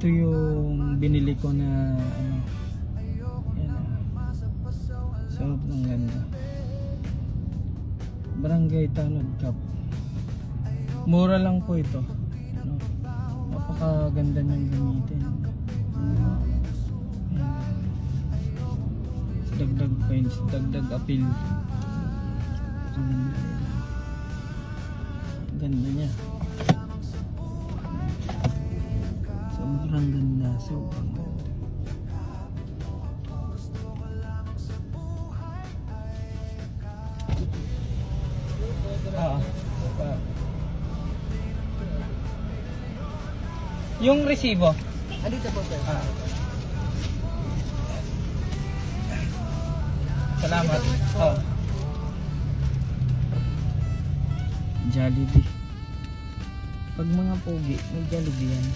Ito yung binili ko na ano. Yan ah. Sobrang ganda. Barangay Tanod Cup. Mura lang po ito. Ano? Napakaganda niyang gamitin. Ayan. Dagdag points, dagdag appeal. Ganda niya. Sobrang ganda, sobrang ganda. Yung resibo. Andito po sir. Salamat. Oh. Jollibee. Pag mga pogi, may Jollibee yan.